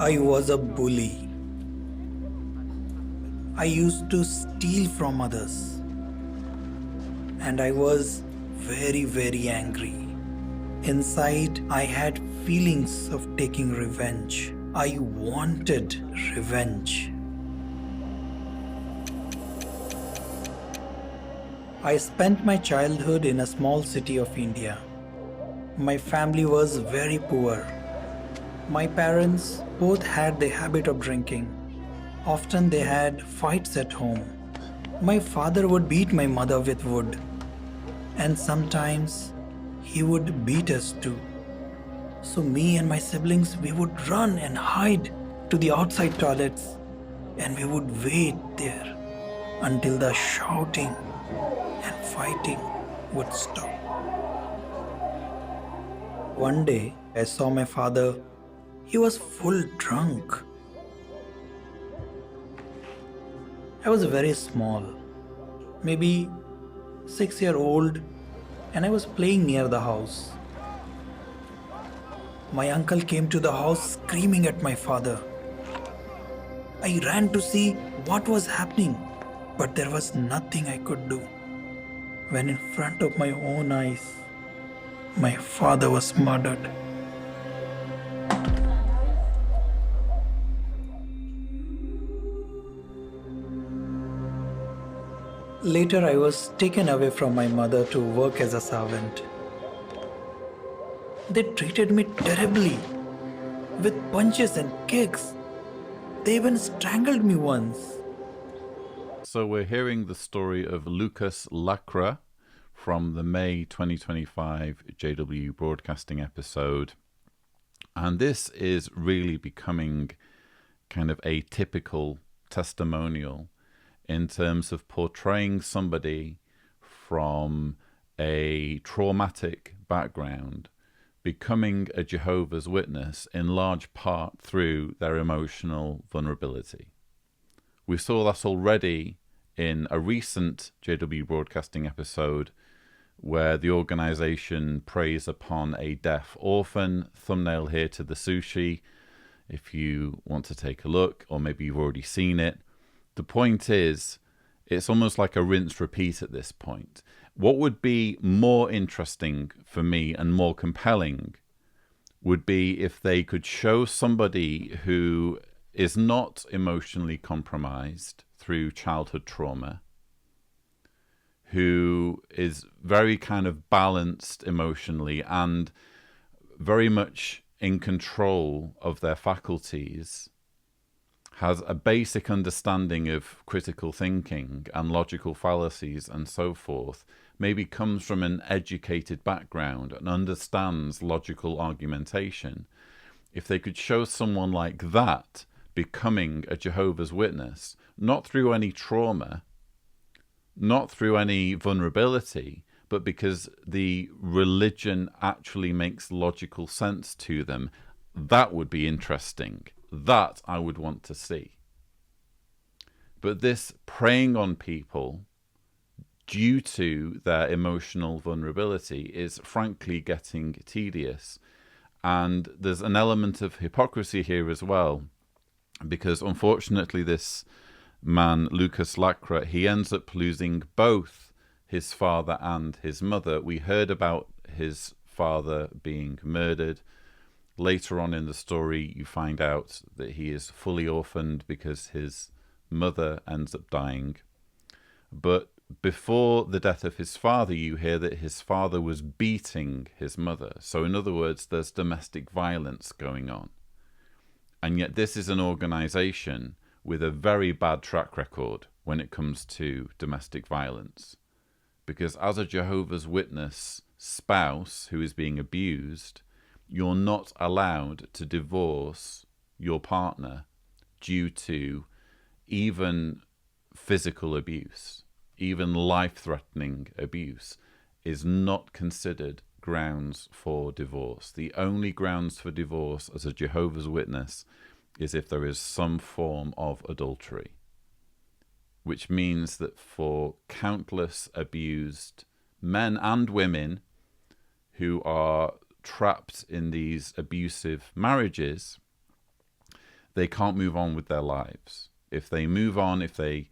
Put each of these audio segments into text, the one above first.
I was a bully. I used to steal from others. And I was very, very angry. Inside, I had feelings of taking revenge. I wanted revenge. I spent my childhood in a small city of India. My family was very poor. My parents both had the habit of drinking. Often they had fights at home. My father would beat my mother with wood, and sometimes he would beat us too. So me and my siblings, we would run and hide to the outside toilets, and we would wait there until the shouting and fighting would stop. One day I saw my father. He was full drunk. I was very small, maybe 6-year-old, and I was playing near the house. My uncle came to the house screaming at my father. I ran to see what was happening, but there was nothing I could do. When in front of my own eyes, my father was murdered. Later, I was taken away from my mother to work as a servant. They treated me terribly, with punches and kicks. They even strangled me once. So we're hearing the story of Lucas Lacra from the May 2025 JW Broadcasting episode. And this is really becoming kind of a typical testimonial in terms of portraying somebody from a traumatic background becoming a Jehovah's Witness in large part through their emotional vulnerability. We saw that already in a recent JW Broadcasting episode where the organization preys upon a deaf orphan. Thumbnail here to the sushi if you want to take a look, or maybe you've already seen it. The point is, it's almost like a rinse repeat at this point. What would be more interesting for me and more compelling would be if they could show somebody who is not emotionally compromised through childhood trauma, who is very kind of balanced emotionally and very much in control of their faculties, has a basic understanding of critical thinking and logical fallacies and so forth, maybe comes from an educated background and understands logical argumentation. If they could show someone like that becoming a Jehovah's Witness, not through any trauma, not through any vulnerability, but because the religion actually makes logical sense to them, that would be interesting. That I would want to see. But this preying on people due to their emotional vulnerability is frankly getting tedious. And there's an element of hypocrisy here as well, because unfortunately this man, Lucas Lacra, he ends up losing both his father and his mother. We heard about his father being murdered. Later on in the story, you find out that he is fully orphaned because his mother ends up dying. But before the death of his father, you hear that his father was beating his mother. So in other words, there's domestic violence going on. And yet this is an organization with a very bad track record when it comes to domestic violence. Because as a Jehovah's Witness spouse who is being abused, you're not allowed to divorce your partner due to even physical abuse, even life-threatening abuse is not considered grounds for divorce. The only grounds for divorce as a Jehovah's Witness is if there is some form of adultery, which means that for countless abused men and women who are trapped in these abusive marriages, they can't move on with their lives. If they move on, if they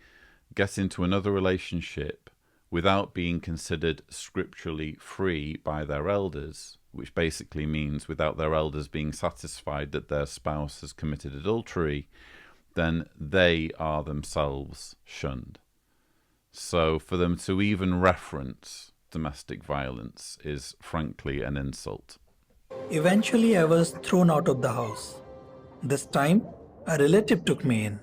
get into another relationship without being considered scripturally free by their elders, which basically means without their elders being satisfied that their spouse has committed adultery, then they are themselves shunned. So for them to even reference domestic violence is frankly an insult. Eventually, I was thrown out of the house. This time, a relative took me in.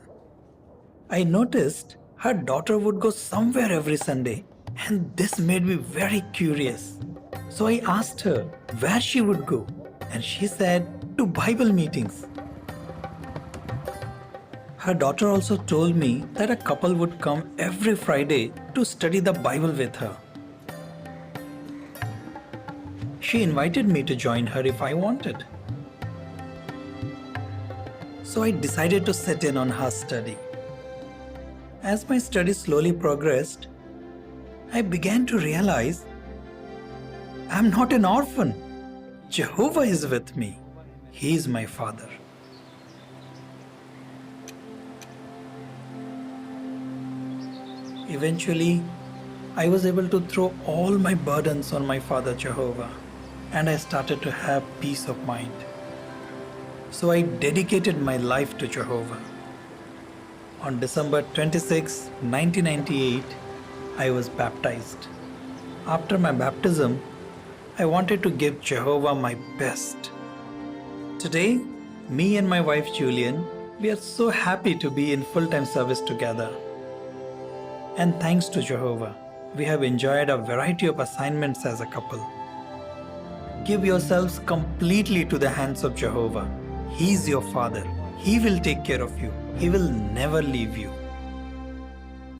I noticed her daughter would go somewhere every Sunday, and this made me very curious. So I asked her where she would go, and she said to Bible meetings. Her daughter also told me that a couple would come every Friday to study the Bible with her. She invited me to join her if I wanted. So I decided to sit in on her study. As my study slowly progressed, I began to realize I'm not an orphan. Jehovah is with me. He is my father. Eventually, I was able to throw all my burdens on my Father Jehovah, and I started to have peace of mind. So I dedicated my life to Jehovah. On December 26, 1998, I was baptized. After my baptism, I wanted to give Jehovah my best. Today, me and my wife Julian, we are so happy to be in full-time service together. And thanks to Jehovah, we have enjoyed a variety of assignments as a couple. Give yourselves completely to the hands of Jehovah. He is your Father. He will take care of you. He will never leave you.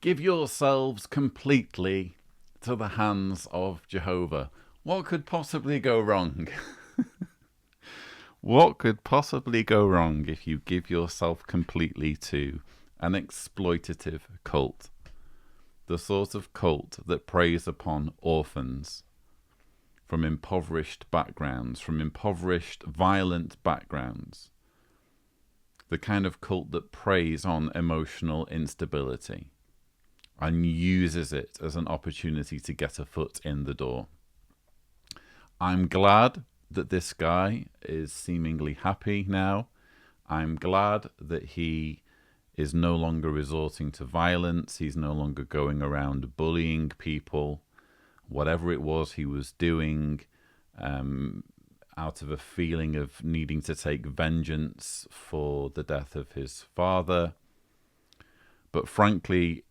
Give yourselves completely to the hands of Jehovah. What could possibly go wrong? What could possibly go wrong if you give yourself completely to an exploitative cult? The sort of cult that preys upon orphans from impoverished backgrounds, from impoverished, violent backgrounds. The kind of cult that preys on emotional instability and uses it as an opportunity to get a foot in the door. I'm glad that this guy is seemingly happy now. I'm glad that he is no longer resorting to violence. He's no longer going around bullying people. Whatever it was he was doing out of a feeling of needing to take vengeance for the death of his father. But frankly,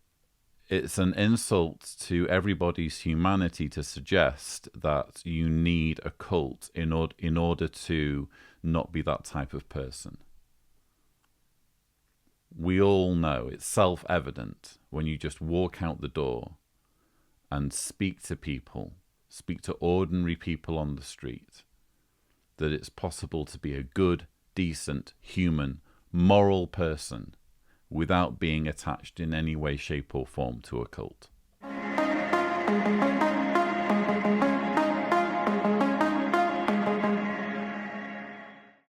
it's an insult to everybody's humanity to suggest that you need a cult in order to not be that type of person. We all know, it's self-evident when you just walk out the door and speak to people, speak to ordinary people on the street, that it's possible to be a good, decent, human, moral person without being attached in any way, shape or form to a cult.